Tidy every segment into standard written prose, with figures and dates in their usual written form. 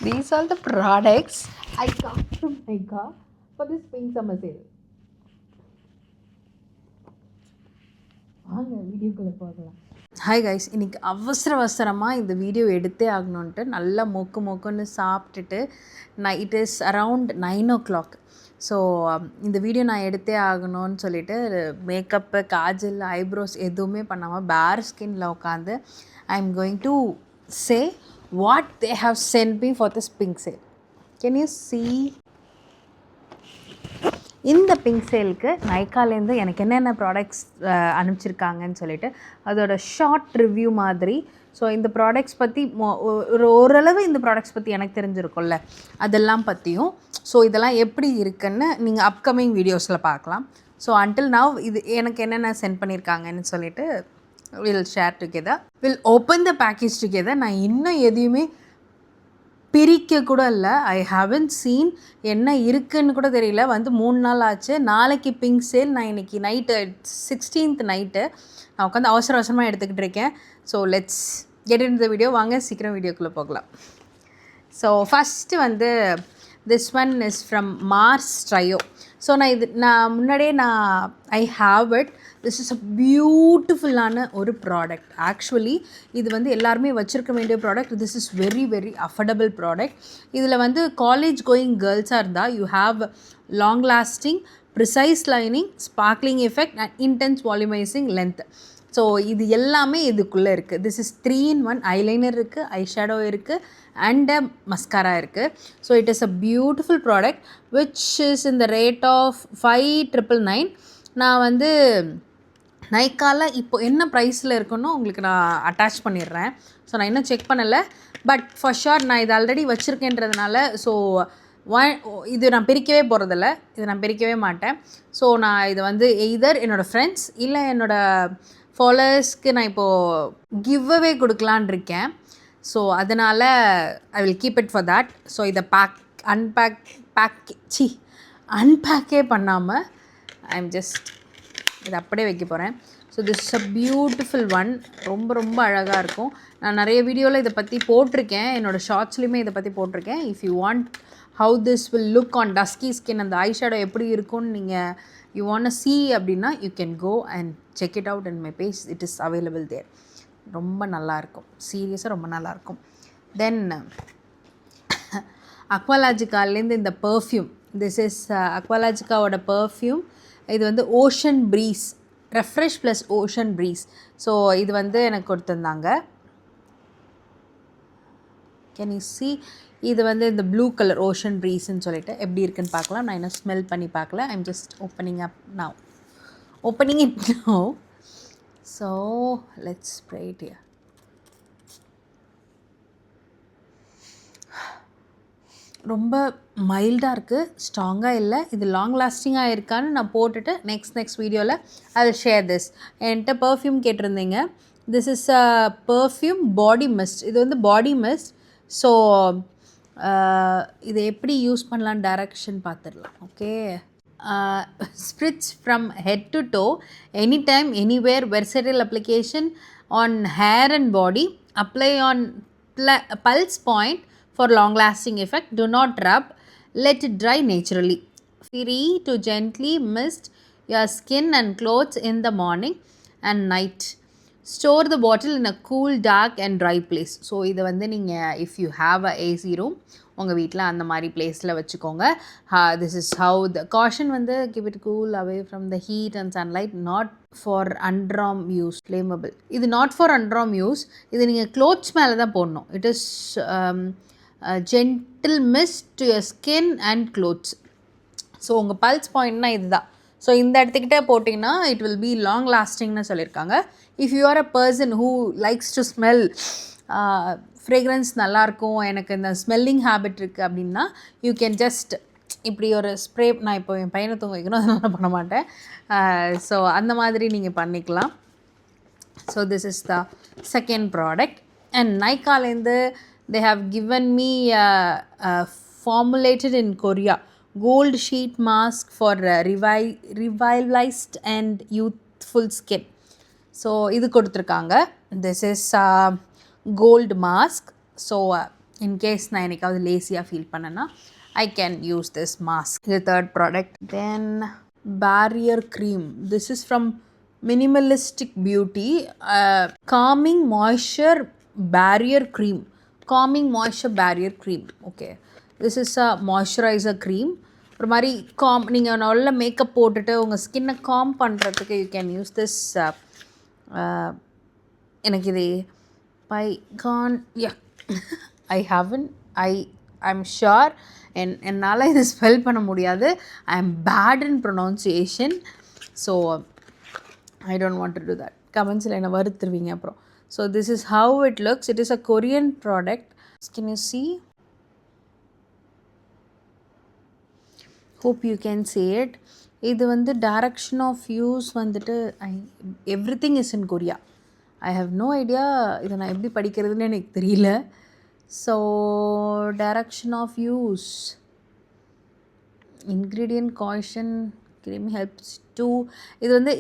These are the products I got from Nykaa for this spring summer sale. வாங்க வீடியோக்குள்ளே போகலாம். Hi guys, இன்றைக்கி அவசரமாக இந்த வீடியோ எடுத்தே ஆகணுன்ட்டு நல்லா மொக்குன்னு சாப்பிட்டுட்டு it is around 9 o'clock. So இந்த வீடியோ நான் எடுத்தே ஆகணும்னு சொல்லிட்டு மேக்கப்பு, காஜல், ஐப்ரோஸ் எதுவுமே பண்ணாமல் பேர் ஸ்கின்னில் உட்காந்து I am going to say what they have sent me for this pink sale. Can you see? இந்த பிங்க் சேலுக்கு நைக்காலேருந்து எனக்கு என்னென்ன ப்ராடக்ட்ஸ் அனுப்பிச்சிருக்காங்கன்னு சொல்லிட்டு அதோட ஷார்ட் ரிவ்யூ மாதிரி. ஸோ இந்த ப்ராடக்ட்ஸ் பற்றி ஓரளவு இந்த ப்ராடக்ட்ஸ் பற்றி எனக்கு தெரிஞ்சிருக்கும்ல, அதெல்லாம் பற்றியும் ஸோ இதெல்லாம் எப்படி இருக்குன்னு நீங்கள் அப்கமிங் வீடியோஸில் பார்க்கலாம். ஸோ அன்டில் நவ் இது எனக்கு என்னென்ன சென்ட் பண்ணியிருக்காங்கன்னு சொல்லிட்டு will share together, will open the package together. நான் இன்னும் எதையுமே பிரிக்க கூட இல்லை. ஐ ஹாவன்ட் சீன் என்ன இருக்குன்னு கூட தெரியல. 3 நாள் ஆச்சு. நாளைக்கு பிங்க் சேல். நான் இன்றைக்கி நைட்டு 16th நைட்டு நான் உட்காந்து அவசரமாக எடுத்துக்கிட்டு இருக்கேன். So let's get in the video. வாங்க சீக்கிரம் வீடியோக்குள்ளே போகலாம். So first this one is from Mars trio. So நான் முன்னாடியே I have it. This is a பியூட்டிஃபுல்லான ஒரு ப்ராடக்ட். ஆக்சுவலி இது எல்லாருமே வச்சுருக்க வேண்டிய product. This is very very affordable product. இதில் காலேஜ் கோயிங் கேர்ள்ஸாக இருந்தால் you have long lasting, precise lining, sparkling effect and intense volumising length. So இது எல்லாமே இதுக்குள்ளே இருக்குது. This is 3-in-1. ஐலைனர் இருக்குது, ஐ ஷேடோ இருக்குது அண்ட் மஸ்காரா இருக்குது. So it is a beautiful product which is in the rate of 5,999. நான் நைக்காவில் இப்போது என்ன ப்ரைஸில் இருக்குன்னு உங்களுக்கு நான் அட்டாச் பண்ணிடுறேன். ஸோ நான் இன்னும் செக் பண்ணலை, பட் ஃபார் ஷுர் நான் இது ஆல்ரெடி வச்சுருக்கேன்றதுனால ஸோ இது நான் பிரிக்கவே போகிறதில்ல, இது நான் பிரிக்கவே மாட்டேன். ஸோ நான் இது எய்தர் என்னோடய ஃப்ரெண்ட்ஸ் இல்லை என்னோடய ஃபாலோவர்ஸ்க்கு நான் இப்போது கிவ் அவே கொடுக்கலான் இருக்கேன். ஸோ அதனால் I will keep it for that. So இதை அன்பேக்கே பண்ணாமல் ஐ எம் ஜஸ்ட் இதை அப்படியே வைக்க போகிறேன். So this is a beautiful one. ரொம்ப ரொம்ப அழகாக இருக்கும். நான் நிறைய வீடியோவில் இதை பற்றி போட்டிருக்கேன், என்னோடய ஷார்ட்ஸ்லேயுமே இதை பற்றி போட்டிருக்கேன். If you want how this will look on dusky skin, அந்த ஐ ஷேடோ எப்படி இருக்கும்னு நீங்கள் யூ வாண்ட் see அப்படின்னா you can go and check it out in my page. It is available there. ரொம்ப நல்லாயிருக்கும், சீரியஸாக ரொம்ப நல்லாயிருக்கும். தென் அக்வாலாஜிக்காலேருந்து இந்த பர்ஃப்யூம். திஸ் இஸ் அக்வாலாஜிக்காவோட பர்ஃப்யூம். இது ocean breeze, refresh plus ocean breeze. So இது எனக்கு கொடுத்துருந்தாங்க. Can you see? இது இந்த ப்ளூ கலர் ஓஷன் ப்ரீஸ்ன்னு சொல்லிட்டு எப்படி இருக்குன்னு பார்க்கலாம். நான் இன்னும் ஸ்மெல் பண்ணி பார்க்கல. I'm just opening it now. So let's spray it here. ரொம்ப மைல்டாக இருக்குது, ஸ்ட்ராங்காக இல்லை. இது லாங் லாஸ்டிங்காக இருக்கான்னு நான் போட்டுட்டு நெக்ஸ்ட் வீடியோவில் ஐ வில் ஷேர் திஸ். என்கிட்ட பர்ஃப்யூம் கேட்டிருந்தீங்க. This is a perfume body mist. இது பாடி மிஸ்ட். ஸோ இதை எப்படி யூஸ் பண்ணலான்னு டைரக்ஷன் பார்த்துடலாம். Okay. Spritz from head to to, any time anywhere, versatile application on hair and body, apply on pulse point for long lasting effect. Do not rub, let it dry naturally. Free to gently mist your skin and clothes in the morning and night. Store the bottle in a cool, dark and dry place. So இதை நீங்கள் if you have a AC room உங்கள் வீட்டில் அந்த மாதிரி பிளேஸில் வச்சுக்கோங்க. This is how the caution keep it cool away from the heat and sunlight, not for underarm use. flammable. இது not for underarm use. இது நீங்கள் க்ளோத்ஸ் மேலே தான் போடணும். It is gentle mist to your skin and clothes. So உங்கள் pulse பாயிண்ட்னா இதுதான். So இந்த இடத்துக்கிட்டே போட்டிங்கன்னா இட் வில் பி லாங் லாஸ்டிங்னு சொல்லியிருக்காங்க. If you are a person who likes to smell, fragrance நல்லாயிருக்கும், எனக்கு இந்த ஸ்மெல்லிங் ஹேபிட் இருக்குது அப்படின்னா யூ கேன் ஜஸ்ட் இப்படி ஒரு ஸ்ப்ரே. நான் இப்போ என் பையனை தூங்க வைக்கணும், அதனால் பண்ண மாட்டேன். ஸோ அந்த மாதிரி நீங்கள் பண்ணிக்கலாம். So this is the second product. And நைக்காலேருந்து they have given me formulated in Korea gold sheet mask for revitalized and youthful skin. So இது கொடுத்துருக்காங்க. This is gold mask. So in case நான் என்னைக்காவது லேசியாக ஃபீல் பண்ணேன்னா I can use this mask. The third product. Then barrier cream. This is from Minimalistic Beauty. Calming moisture barrier cream. Calming moisture barrier cream. Okay. This is a moisturizer cream. ஒரு மாதிரி நீங்கள் நல்ல makeup போட்டுட்டு உங்கள் ஸ்கின்னை com பண்ணுறதுக்கு you can use this. எனக்கு இது ஐம் ஷுர் என்னால் இது ஸ்பெல் பண்ண முடியாது. I am bad in pronunciation. So I don't want to do that. கமெண்ட்ஸில் என்னை வருத்துருவீங்க அப்புறம். So this is how it looks. It is a Korean product. Can you see? hope you can see it. இது வந்து direction of use வந்துட்டு everything is in Korea. I have no idea இதை நான் எப்படி படிக்கிறதுன்னு எனக்கு தெரியல. So direction of use, ingredient caution, cream helps to, இது வந்து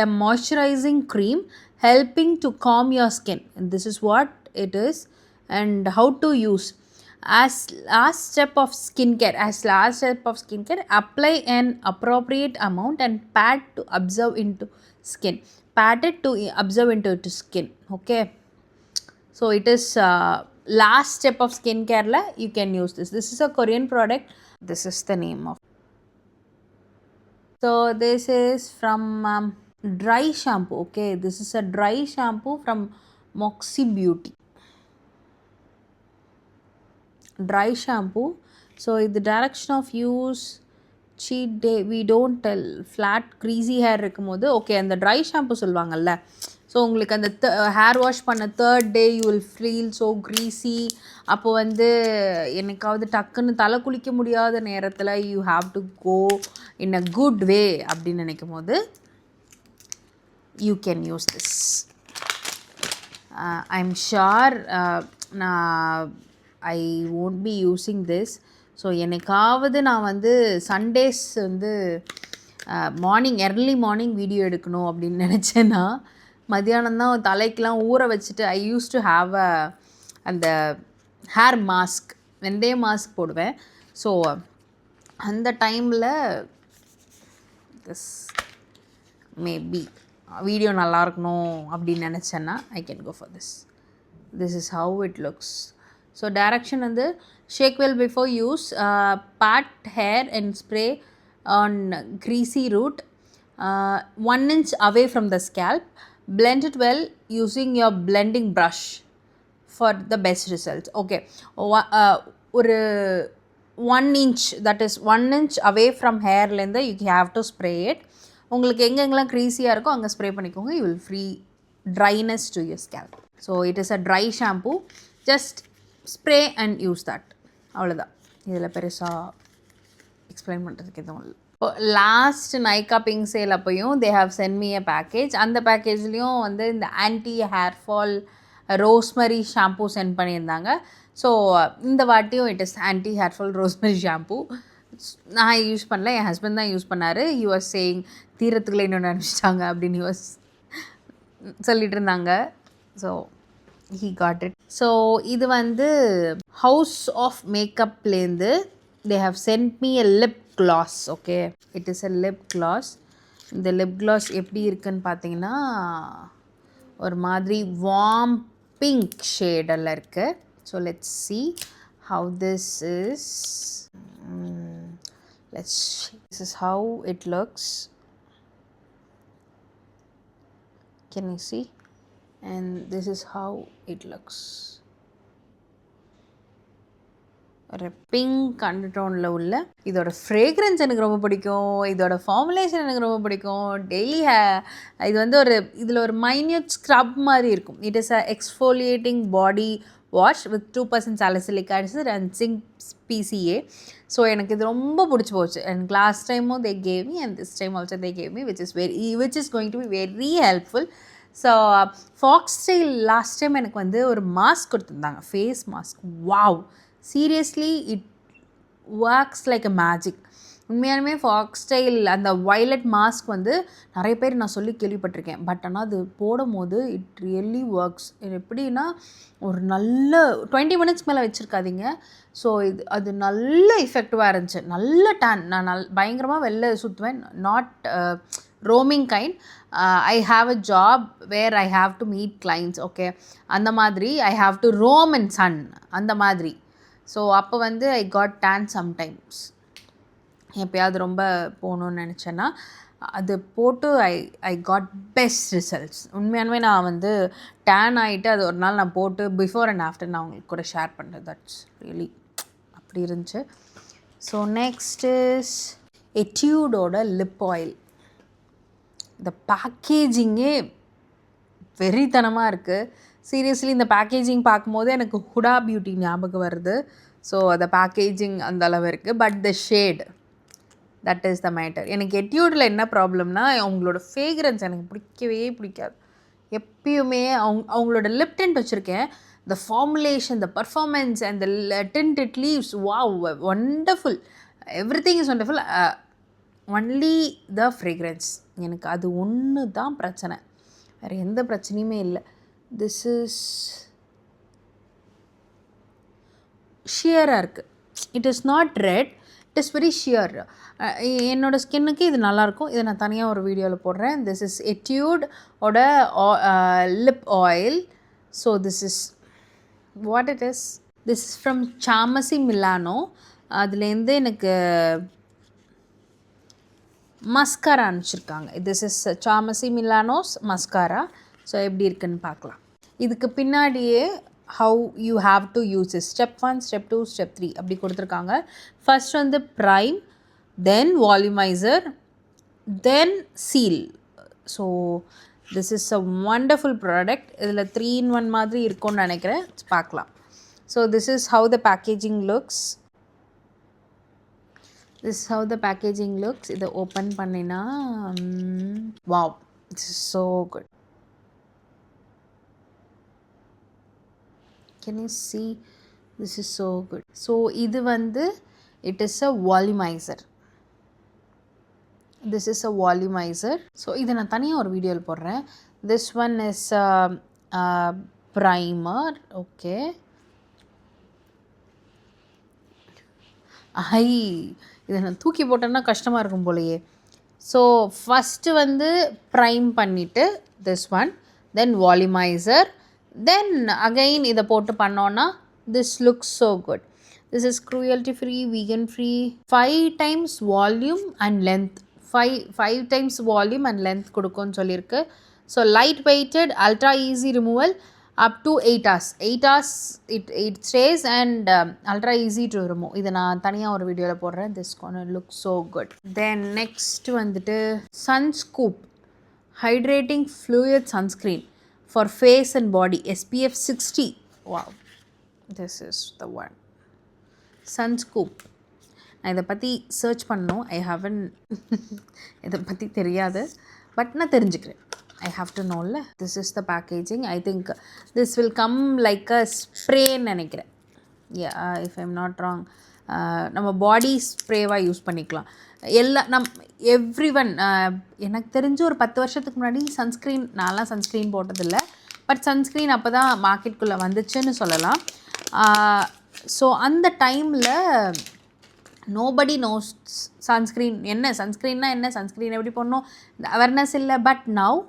a moisturizing cream helping to calm your skin, and this is what it is. And how to use. As last step of skincare, apply an appropriate amount and pat to absorb into skin. Pat it to absorb into skin. Okay. So it is last step of skincare la you can use this. This is a Korean product. This is the name of. So this is from dry shampoo. Okay. This is a dry shampoo from Moxie Beauty. Dry shampoo. So the direction of use, cheat day, we don't tell. Flat greasy hair இருக்கும்போது okay அந்த dry shampoo சொல்லுவாங்கல்ல. So உங்களுக்கு அந்த hair wash பண்ண third day you will feel so greasy. அப்போ வந்து என்னைக்காவது டக்குன்னு தலை குளிக்க முடியாத நேரத்தில் you have to go in a good way அப்படின்னு நினைக்கும் போது you can use this. I am sure நான் I won't be using this. So என்னைக்காவது நான் வந்து சண்டேஸ் வந்து early morning வீடியோ எடுக்கணும் அப்படின்னு நினச்சேன்னா மத்தியானம் தான் தலைக்கெலாம் ஊற வச்சுட்டு ஐ யூஸ் டு ஹாவ் அந்த ஹேர் மாஸ்க், வெந்தய மாஸ்க் போடுவேன். ஸோ அந்த டைமில் திஸ் மேபி வீடியோ நல்லா இருக்கணும் அப்படின்னு நினச்சேன்னா I can go for this. This is how it looks. So direction வந்து shake well before use, pat hair and spray on greasy root 1 inch away from the scalp. Blend it well using your blending brush for the best results. Okay. ஒரு 1 inch, that is 1 inch away from hairலேருந்து you have to spray it. உங்களுக்கு எங்கெங்கெல்லாம் க்ரீஸியாக இருக்கோ அங்கே spray பண்ணிக்கோங்க. You will free dryness to your scalp. So it is a dry shampoo. Just spray and use that. அவ்வளோதான். இதில் பெருசாக explain பண்ணுறதுக்கு எதுவும் இல்லை. இப்போ லாஸ்ட் நைக்கா பிங்க் சேல் அப்போயும் they have sent me a package. அந்த பேக்கேஜ்லேயும் வந்து இந்த anti hair fall rosemary shampoo sent பண்ணியிருந்தாங்க. ஸோ இந்த வாட்டியும் it is anti hair fall rosemary shampoo. நான் யூஸ் பண்ணல, என் ஹஸ்பண்ட் தான் யூஸ் பண்ணார். யூ ஆர் சேயிங் தீரத்துக்குள்ளே இன்னொன்று அனுப்பிச்சிட்டாங்க அப்படின்னு யூஸ் சொல்லிட்டு இருந்தாங்க. So he got it. So இது வந்து House of Makeupலேருந்து they have sent me a lip gloss. Okay, it is a lip gloss. இந்த lip gloss எப்படி இருக்குன்னு பார்த்தீங்கன்னா ஒரு மாதிரி warm pink ஷேடில் இருக்கு. So let's see how this is. Let's see. This is how it looks. Can you see? And this is how it looks. ஒரு pink அண்டர்டோனில் உள்ள இதோட ஃப்ரேக்ரன்ஸ் எனக்கு ரொம்ப பிடிக்கும். இதோட ஃபார்முலேஷன் எனக்கு ரொம்ப பிடிக்கும். டெய்லி இது வந்து ஒரு இதில் ஒரு மைன்யூட் ஸ்க்ரப் மாதிரி இருக்கும். It is a exfoliating body wash with 2% salicylic acid and zinc PCA. So எனக்கு இது ரொம்ப பிடிச்சி போச்சு. அண்ட் லாஸ்ட் டைமும் they gave me and this time also they gave me which is going to be very helpful. So Foxtale last time எனக்கு வந்து ஒரு mask கொடுத்துருந்தாங்க, face mask. Wow, seriously it works like a magic. உண்மையாலுமே Foxtale அந்த violet mask வந்து நிறைய பேர் நான் சொல்லி கேள்விப்பட்டிருக்கேன். பட் ஆனால் அது போடும்போது இட் ரியலி ஒர்க்ஸ். எப்படின்னா ஒரு நல்ல 20 மினிட்ஸ் மேலே வச்சுருக்காதீங்க. ஸோ அது நல்ல எஃபெக்டிவாக இருந்துச்சு. நல்ல டேன். நான் பயங்கரமாக வெளில சுற்றுவேன். Not roaming kind. I have a job where I have to meet clients. Okay, அந்த மாதிரி I have to roam in sun அந்த மாதிரி. ஸோ அப்போ வந்து ஐ காட் டேன் சம்டைம்ஸ். எப்போயாவது ரொம்ப போகணுன்னு நினச்சேன்னா அது போட்டு ஐ காட் பெஸ்ட் ரிசல்ட்ஸ். உண்மையானவே நான் வந்து டேன் ஆகிட்டு அது ஒரு நாள் நான் போட்டு பிஃபோர் அண்ட் ஆஃப்டர் நான் உங்களுக்கு கூட ஷேர் பண்ணுறேன். தட்ஸ் ரியலி அப்படி இருந்துச்சு. ஸோ நெக்ஸ்ட் இஸ் எட்யூடோட லிப் ஆயில். இந்த பேக்கேஜிங்கே வெறித்தனமாக இருக்குது. சீரியஸ்லி இந்த பேக்கேஜிங் பார்க்கும்போது எனக்கு ஹுடா பியூட்டி ஞாபகம் வருது. ஸோ அந்த பேக்கேஜிங் அந்த அளவு இருக்குது. But the shade that is the matter. எனக்கு எட்யூடில் என்ன ப்ராப்ளம்னா அவங்களோட ஃப்ரேக்ரன்ஸ் எனக்கு பிடிக்கவே பிடிக்காது. எப்பயுமே அவங்களோட லிப் டிண்ட் வச்சுருக்கேன். The formulation, the performance and the tint it leaves wow wonderful. Everything is wonderful. Only the fragrance. எனக்கு அது ஒன்று தான் பிரச்சனை, வேறு எந்த பிரச்சனையுமே இல்லை. திஸ் இஸ் ஷியராக இருக்குது. It is not red, it is very shear. என்னோடய ஸ்கின்னுக்கு இது நல்லாயிருக்கும். இதை நான் தனியாக ஒரு வீடியோவில் போடுறேன். திஸ் இஸ் எட்யூடோட lip oil. So this is what it is. This is from Samasi Milano. அதுலேருந்து எனக்கு மஸ்காரா அனுப்பிச்சிருக்காங்க. This is Samasi Milano's mascara. So எப்படி இருக்குன்னு பார்க்கலாம். இதுக்கு பின்னாடியே how you have to use it. Step 1, Step 2, Step 3 அப்படி கொடுத்துருக்காங்க. ஃபர்ஸ்ட் வந்து prime, then volumiser, then seal. So this is a wonderful product. இதில் 3-in-1 மாதிரி இருக்கும்னு நினைக்கிறேன். பார்க்கலாம். So this is how the packaging looks. This is how the packaging looks. இதை open பண்ணினா wow, this is so good. Can you see? This is so good. So இது வந்து it is a volumizer. This is a volumizer. So இதை நான் தனியாக ஒரு வீடியோவில் போடுறேன். This one is a primer. Okay. இதை நான் தூக்கி போட்டேன்னா கஷ்டமாக இருக்கும் போலையே. ஸோ ஃபஸ்ட்டு வந்து ப்ரைம் பண்ணிவிட்டு this one, then volumizer, then again இதை போட்டு பண்ணோன்னா this looks so good. This is cruelty free, vegan free, 5 times volume and length. 5 times volume and length கொடுக்கும்னு சொல்லியிருக்கு. So light weighted, ultra easy removal, up to 8 hours. 8 hours it stays and ultra easy to remove. இதை நான் தனியாக ஒரு வீடியோவில் போடுறேன். This gonna look so good. Then next வந்துட்டு Sunscoop hydrating fluid sunscreen for face and body, SPF 60. Wow, this is the one. Sunscoop. நான் இதை பற்றி சர்ச் பண்ணணும். ஐ ஹாவன் இதை பற்றி தெரியாது, பட் நான் தெரிஞ்சுக்கிறேன். I have to know. This is the packaging. I think this will come like a spray நினைக்கிறேன். If I'm not wrong. நம்ம பாடி ஸ்ப்ரேவாக யூஸ் பண்ணிக்கலாம். எவ்ரி ஒன் எனக்கு தெரிஞ்சு ஒரு 10 வருஷத்துக்கு முன்னாடி சன்ஸ்க்ரீன், நான்லாம் சன்ஸ்க்ரீன் போட்டதில்லை, பட் சன்ஸ்க்ரீன் அப்போ தான் மார்க்கெட்டுக்குள்ளே வந்துச்சுன்னு சொல்லலாம். ஸோ அந்த டைமில் நோபடி நோஸ் சன்ஸ்க்ரீன் என்ன, சன்ஸ்க்ரீன்னா என்ன, சன்ஸ்க்ரீன் எப்படி போடணும், இந்த அவேர்னஸ் இல்லை. பட் நவ்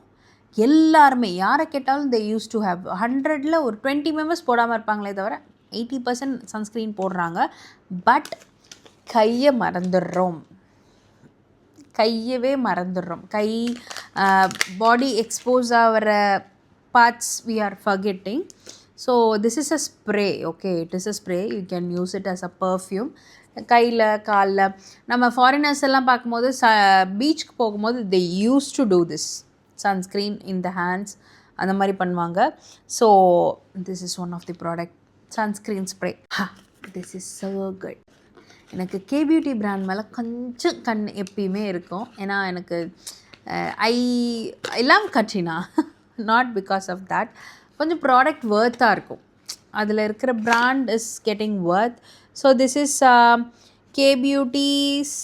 எல்லாருமே யாரை கேட்டாலும் they used to have 100ல் ஒரு 20 மெம்பர்ஸ் போடாமல் இருப்பாங்களே தவிர 80% சன்ஸ்க்ரீன் போடுறாங்க. பட் கையை மறந்துடுறோம், கையவே மறந்துடுறோம். கை பாடி எக்ஸ்போஸ் ஆகிற parts we are forgetting. So this is a spray. Okay, it is a spray. You can use it as a perfume. கையில் காலில் நம்ம ஃபாரினர்ஸ் எல்லாம் பார்க்கும்போது பீச்சுக்கு போகும்போது they used to do this. Sunscreen in the hands அந்த மாதிரி பண்ணுவாங்க. So this is one of the product, sunscreen spray. This is so good. எனக்கு கே பியூட்டி பிராண்ட் மேலே கொஞ்சம் கண் எப்பயுமே இருக்கும். ஏன்னா எனக்கு I love Katrina, not because of that. கொஞ்சம் ப்ராடக்ட் வர்த்தாக இருக்கும். அதில் இருக்கிற brand is getting worth. So this is K beauty's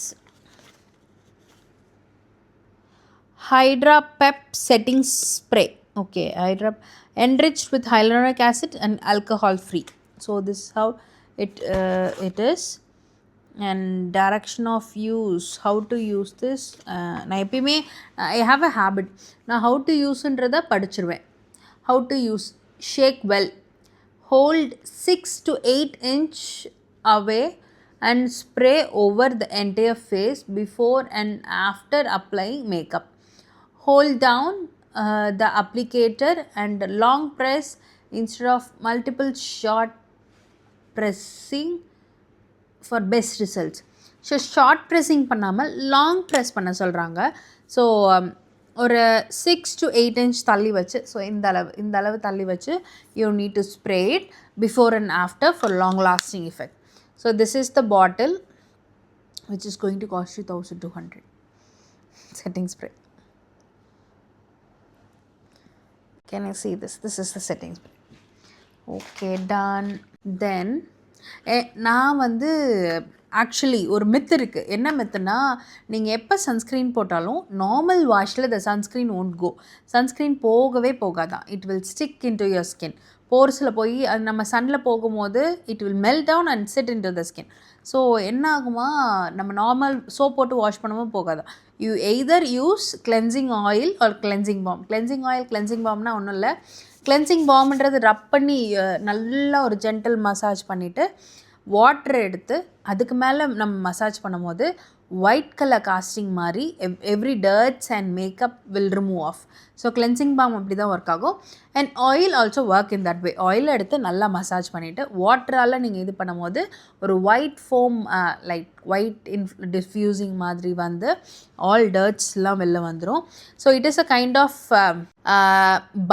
Hydra Pep Setting Spray. Okay, Hydra enriched with hyaluronic acid and alcohol free. So this is how it is. And direction of use, how to use this. நான் எப்பயுமே I have a habit, நான் how to useன்றதை படிச்சிருவேன். How to use: shake well, hold 6 to 8 inch away and spray over the entire face before and after applying makeup. Hold down the applicator and long press instead of multiple short pressing for best results. So short pressing பண்ணாமல் long press பண்ண சொல்கிறாங்க. So ஒரு 6 to 8 inch தள்ளி வச்சு, so இந்த அளவு தள்ளி வச்சு you need to spray it before and after for long lasting effect. So this is the bottle which is going to cost you 1200. Setting spray. Can you see this? This is the setting spray. Okay, done. Then நான் வந்து actually ஒரு myth இருக்குது. என்ன மித்துனா, நீங்கள் எப்போ sunscreen போட்டாலும் normal வாஷில் the sunscreen won't go. Sunscreen போகவே போகாதான். It will stick into your skin. போர்ஸில் போய் அது நம்ம சன்னில் போகும்போது it will melt down and sit into the skin. So என்ன ஆகுமா, நம்ம நார்மல் சோப் போட்டு வாஷ் பண்ணவும் போகாதான். You either use cleansing oil or cleansing balm. Cleansing oil cleansing பாம்னா ஒன்றும் இல்லை. கிளென்சிங் பாம்ன்றது ரப் பண்ணி நல்லா ஒரு ஜென்டல் மசாஜ் பண்ணிவிட்டு வாட்டர் எடுத்து அதுக்கு மேலே நம்ம மசாஜ் பண்ணும்போது ஒயிட் கலர் காஸ்டிங் மாதிரி every dirts and makeup will remove off. So cleansing balm அப்படி தான் ஒர்க் ஆகும். And oil also work in that way. Oil எடுத்து நல்லா மசாஜ் பண்ணிவிட்டு வாட்டரால் நீங்கள் இது பண்ணும்போது ஒரு white foam like white diffusing மாதிரி வந்து ஆல் டர்ட்ஸ்லாம் வெளில வந்துடும். So it is a kind of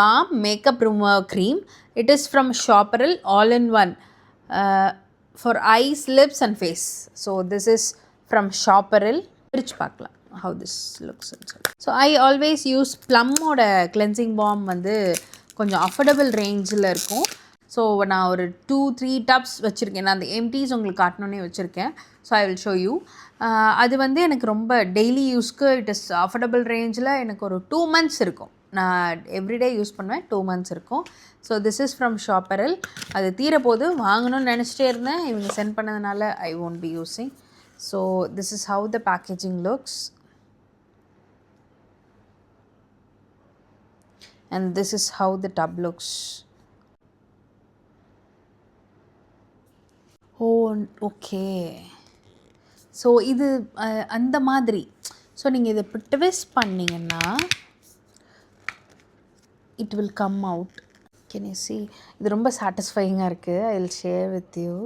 balm makeup remover cream. It is from ஷாப்பரல், all in one for eyes, lips and face. So this is from Shopperil. பிரிச்சு பார்க்கலாம் how this looks inside. So I always use Plum-ஓட cleansing balm வந்து கொஞ்சம் affordable ரேஞ்சில் இருக்கும். So நான் ஒரு 2-3 dubs வச்சுருக்கேன். நான் அந்த எம்டிஸ் உங்களுக்கு காட்டணுன்னே வச்சுருக்கேன். So I will show you. அது வந்து எனக்கு ரொம்ப டெய்லி யூஸ்க்கு இட் இஸ் அஃபோர்டபுள் ரேஞ்சில் எனக்கு ஒரு 2 months இருக்கும். நான் எவ்ரிடே யூஸ் பண்ணுவேன். 2 months இருக்கும். ஸோ திஸ் இஸ் ஃப்ரம் ஷாப்பரல். அது தீரப்போது வாங்கணும்னு நினச்சிட்டே இருந்தேன். இவங்க சென்ட் பண்ணதுனால I won't be using. So this is how the packaging looks and this is how the tub looks. Oh okay. So இது அந்த மாதிரி. ஸோ நீங்கள் இதை இப்போ ட்விஸ்ட் பண்ணிங்கன்னா it will come out. Can you see? இது ரொம்ப சாட்டிஸ்ஃபையிங்காக இருக்குது. I will share with you.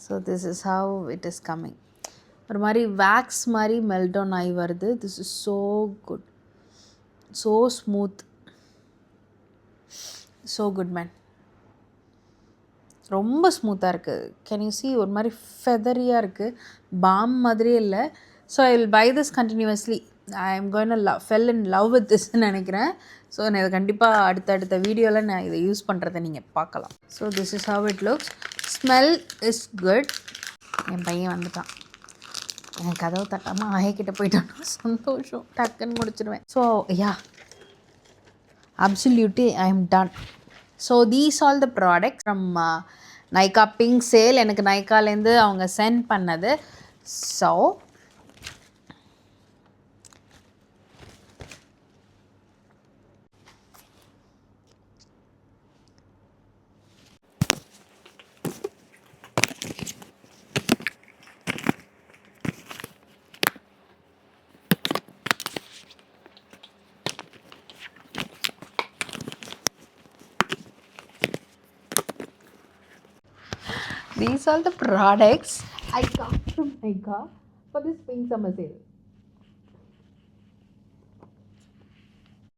So this is how it is coming. ஒரு மாதிரி வேக்ஸ் மாதிரி மெல்ட் டவுன் ஆகி வருது. This is so good, so smooth, so good man. ரொம்ப ஸ்மூத்தாக இருக்குது. Can you see? ஒரு மாதிரி ஃபெதரியாக இருக்குது. பாம் மாதிரியே இல்லை. So I will buy this continuously. I am going fell in love with திஸ்ன்னு நினைக்கிறேன். ஸோ நான் இதை கண்டிப்பாக அடுத்தடுத்த வீடியோவில் நான் இதை யூஸ் பண்ணுறதை நீங்கள் பார்க்கலாம். So this is how it looks. Smell is good. என் பையன் வந்துட்டான். என் கதவு தட்டாமல் ஆயக்கிட்ட போயிட்டான்னா சந்தோஷம், டக்குன்னு முடிச்சிடுவேன். So yeah, absolutely I am done. So these all the products from Nykaa pink sale. எனக்கு நைக்காலேருந்து அவங்க சென்ட் பண்ணது. So these are the products I got from Nykaa for this spring summer sale.